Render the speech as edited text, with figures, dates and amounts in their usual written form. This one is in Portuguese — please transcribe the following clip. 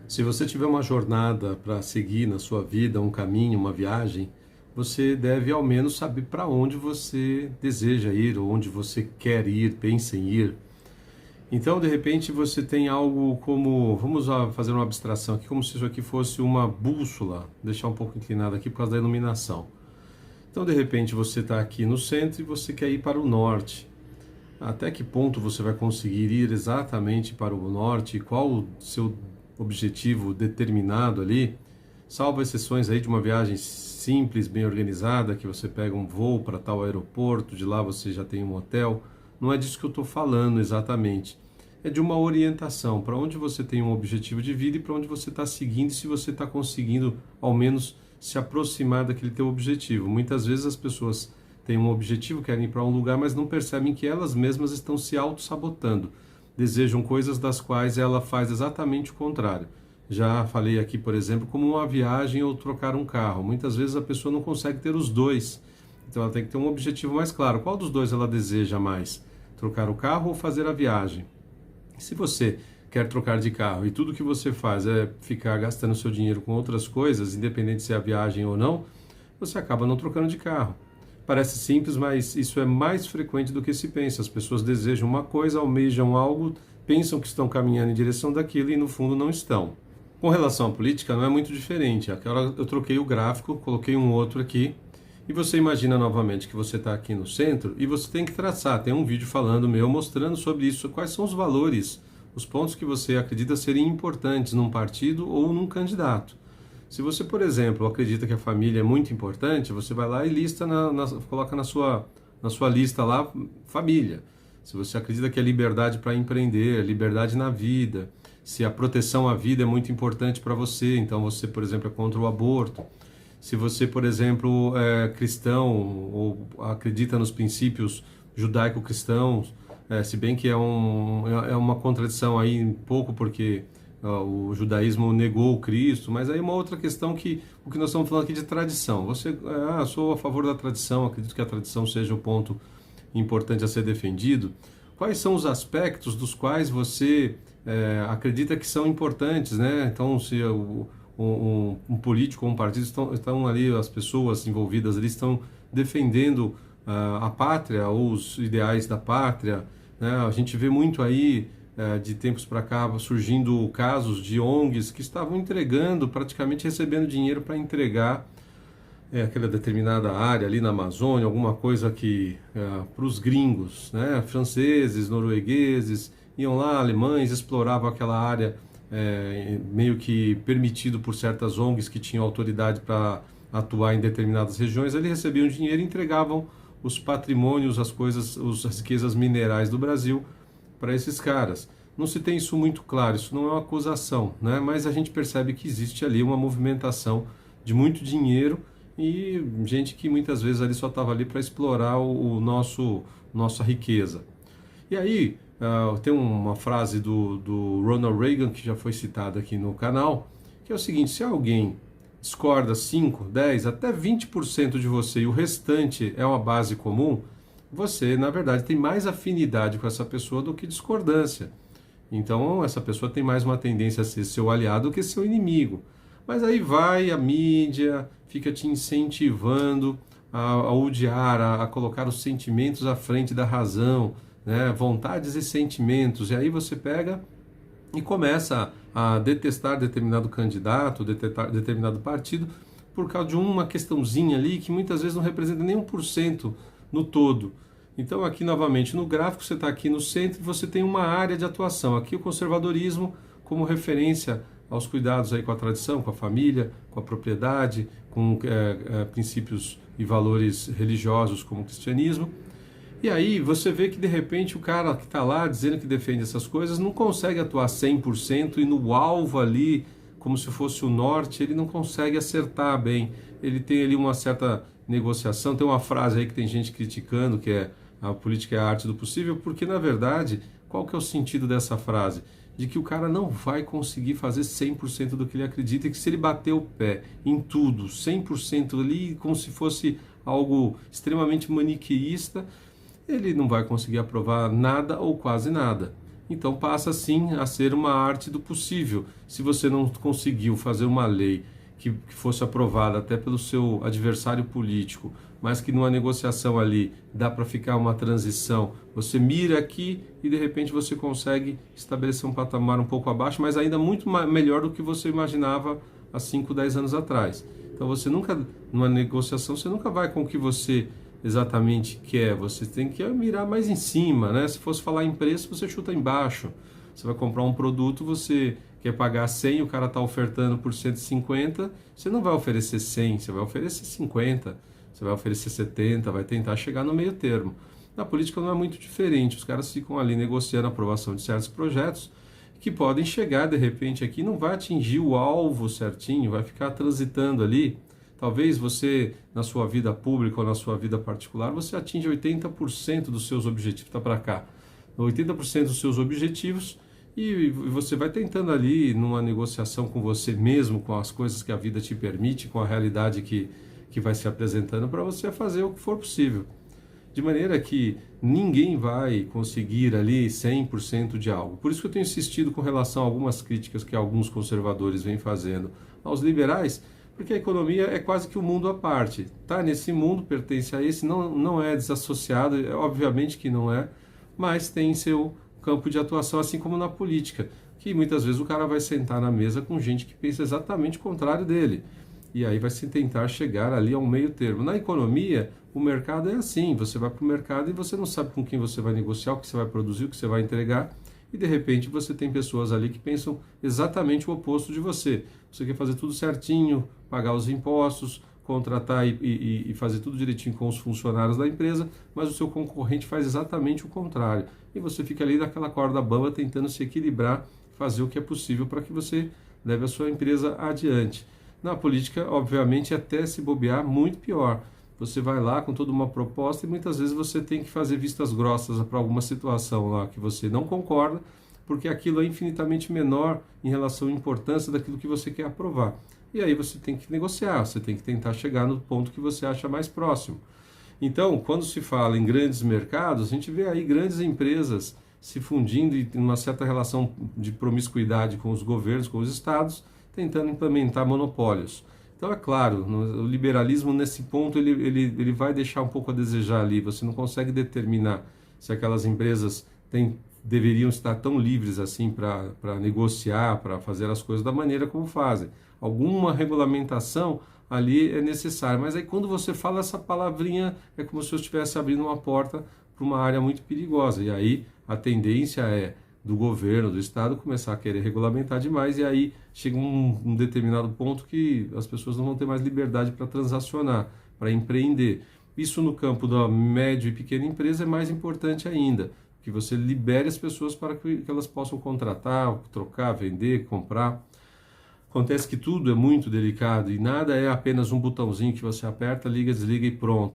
Se você tiver uma jornada para seguir na sua vida, um caminho, uma viagem, você deve ao menos saber para onde você deseja ir, ou onde você quer ir, pensa em ir. Então, de repente, você tem algo como, vamos fazer uma abstração aqui, como se isso aqui fosse uma bússola, deixar um pouco inclinado aqui por causa da iluminação. Então, de repente, você está aqui no centro e você quer ir para o norte. Até que ponto você vai conseguir ir exatamente para o norte? Qual o seu objetivo determinado ali? Salvo exceções aí de uma viagem simples, bem organizada, que você pega um voo para tal aeroporto, de lá você já tem um hotel. Não é disso que eu estou falando exatamente. É de uma orientação, para onde você tem um objetivo de vida e para onde você está seguindo, e se você está conseguindo ao menos se aproximar daquele teu objetivo. Muitas vezes as pessoas têm um objetivo, querem ir para um lugar, mas não percebem que elas mesmas estão se auto-sabotando. Desejam coisas das quais ela faz exatamente o contrário. Já falei aqui, por exemplo, como uma viagem ou trocar um carro. Muitas vezes a pessoa não consegue ter os dois. Então ela tem que ter um objetivo mais claro. Qual dos dois ela deseja mais? Trocar o carro ou fazer a viagem? Se você quer trocar de carro e tudo que você faz é ficar gastando seu dinheiro com outras coisas, independente se é a viagem ou não, você acaba não trocando de carro. Parece simples, mas isso é mais frequente do que se pensa. As pessoas desejam uma coisa, almejam algo, pensam que estão caminhando em direção daquilo e no fundo não estão. Com relação à política, não é muito diferente. Aquela eu troquei o gráfico, coloquei um outro aqui, e você imagina novamente que você está aqui no centro e você tem que traçar. Tem um vídeo falando meu mostrando sobre isso, quais são os valores, os pontos que você acredita serem importantes num partido ou num candidato. Se você, por exemplo, acredita que a família é muito importante, você vai lá e lista coloca na sua lista lá família. Se você acredita que a liberdade para empreender, liberdade na vida, se a proteção à vida é muito importante para você, então você, por exemplo, é contra o aborto. Se você, por exemplo, é cristão ou acredita nos princípios judaico-cristãos, se bem que é uma contradição aí um pouco porque o judaísmo negou o Cristo, mas aí é uma outra questão que o que nós estamos falando aqui de tradição. Você, sou a favor da tradição, acredito que a tradição seja o ponto importante a ser defendido. Quais são os aspectos dos quais você acredita que são importantes, né? Então, se um político ou um partido estão ali, as pessoas envolvidas ali estão defendendo a pátria ou os ideais da pátria, né? A gente vê muito aí, de tempos para cá, surgindo casos de ONGs que estavam entregando, praticamente recebendo dinheiro para entregar aquela determinada área ali na Amazônia, alguma coisa que para os gringos, né? Franceses, noruegueses, iam lá, alemães, exploravam aquela área meio que permitido por certas ONGs que tinham autoridade para atuar em determinadas regiões. Eles recebiam dinheiro e entregavam os patrimônios, as coisas, as riquezas minerais do Brasil para esses caras. Não se tem isso muito claro, isso não é uma acusação, né? Mas a gente percebe que existe ali uma movimentação de muito dinheiro e gente que muitas vezes ali só estava ali para explorar nossa riqueza. E aí, tem uma frase do Ronald Reagan, que já foi citada aqui no canal, que é o seguinte: se alguém discorda 5, 10, até 20% de você e o restante é uma base comum, você, na verdade, tem mais afinidade com essa pessoa do que discordância. Então, essa pessoa tem mais uma tendência a ser seu aliado do que seu inimigo. Mas aí vai a mídia, fica te incentivando a odiar, a colocar os sentimentos à frente da razão, né? Vontades e sentimentos. E aí você pega e começa a detestar determinado candidato, detestar determinado partido, por causa de uma questãozinha ali que muitas vezes não representa nem 1% no todo. Então aqui novamente no gráfico você está aqui no centro e você tem uma área de atuação. Aqui o conservadorismo como referência aos cuidados aí com a tradição, com a família, com a propriedade, com princípios e valores religiosos como o cristianismo. E aí você vê que de repente o cara que está lá dizendo que defende essas coisas não consegue atuar 100% e no alvo ali, como se fosse o norte, ele não consegue acertar bem. Ele tem ali uma certa negociação. Tem uma frase aí que tem gente criticando, que é a política é a arte do possível, porque na verdade, qual que é o sentido dessa frase? De que o cara não vai conseguir fazer 100% do que ele acredita e que se ele bater o pé em tudo, 100% ali, como se fosse algo extremamente maniqueísta, ele não vai conseguir aprovar nada ou quase nada. Então passa sim a ser uma arte do possível. Se você não conseguiu fazer uma lei que fosse aprovada até pelo seu adversário político, mas que numa negociação ali dá para ficar uma transição, você mira aqui e de repente você consegue estabelecer um patamar um pouco abaixo, mas ainda muito melhor do que você imaginava há 5, 10 anos atrás. Então você nunca, numa negociação, você nunca vai com o que você exatamente quer, você tem que mirar mais em cima, né? Se fosse falar em preço, você chuta embaixo. Você vai comprar um produto, você quer pagar 100, o cara está ofertando por 150, você não vai oferecer 100, você vai oferecer 50, você vai oferecer 70, vai tentar chegar no meio termo. Na política não é muito diferente, os caras ficam ali negociando a aprovação de certos projetos que podem chegar de repente aqui, não vai atingir o alvo certinho, vai ficar transitando ali. Talvez você, na sua vida pública ou na sua vida particular, você atinja 80% dos seus objetivos, está para cá, 80% dos seus objetivos, e você vai tentando ali, numa negociação com você mesmo, com as coisas que a vida te permite, com a realidade que vai se apresentando para você fazer o que for possível. De maneira que ninguém vai conseguir ali 100% de algo. Por isso que eu tenho insistido com relação a algumas críticas que alguns conservadores vêm fazendo aos liberais, porque a economia é quase que um mundo à parte. Tá nesse mundo, pertence a esse, não é desassociado, obviamente que não é, mas tem seu campo de atuação, assim como na política, que muitas vezes o cara vai sentar na mesa com gente que pensa exatamente o contrário dele. E aí vai se tentar chegar ali a um meio termo. Na economia, o mercado é assim, você vai para o mercado e você não sabe com quem você vai negociar, o que você vai produzir, o que você vai entregar, e de repente você tem pessoas ali que pensam exatamente o oposto de você. Você quer fazer tudo certinho, pagar os impostos, contratar e fazer tudo direitinho com os funcionários da empresa, mas o seu concorrente faz exatamente o contrário. E você fica ali naquela corda bamba tentando se equilibrar, fazer o que é possível para que você leve a sua empresa adiante. Na política, obviamente, até se bobear, muito pior. Você vai lá com toda uma proposta e muitas vezes você tem que fazer vistas grossas para alguma situação lá que você não concorda, porque aquilo é infinitamente menor em relação à importância daquilo que você quer aprovar. E aí você tem que negociar, você tem que tentar chegar no ponto que você acha mais próximo. Então, quando se fala em grandes mercados, a gente vê aí grandes empresas se fundindo em uma certa relação de promiscuidade com os governos, com os estados, tentando implementar monopólios. Então, é claro, o liberalismo nesse ponto ele vai deixar um pouco a desejar ali. Você não consegue determinar se aquelas empresas deveriam estar tão livres assim para negociar, para fazer as coisas da maneira como fazem. Alguma regulamentação ali é necessária, mas aí quando você fala essa palavrinha é como se eu estivesse abrindo uma porta para uma área muito perigosa, e aí a tendência é do governo, do estado começar a querer regulamentar demais, e aí chega um determinado ponto que as pessoas não vão ter mais liberdade para transacionar, para empreender. Isso no campo da média e pequena empresa é mais importante ainda, que você libere as pessoas para que elas possam contratar, trocar, vender, comprar. Acontece que tudo é muito delicado e nada é apenas um botãozinho que você aperta, liga, desliga e pronto.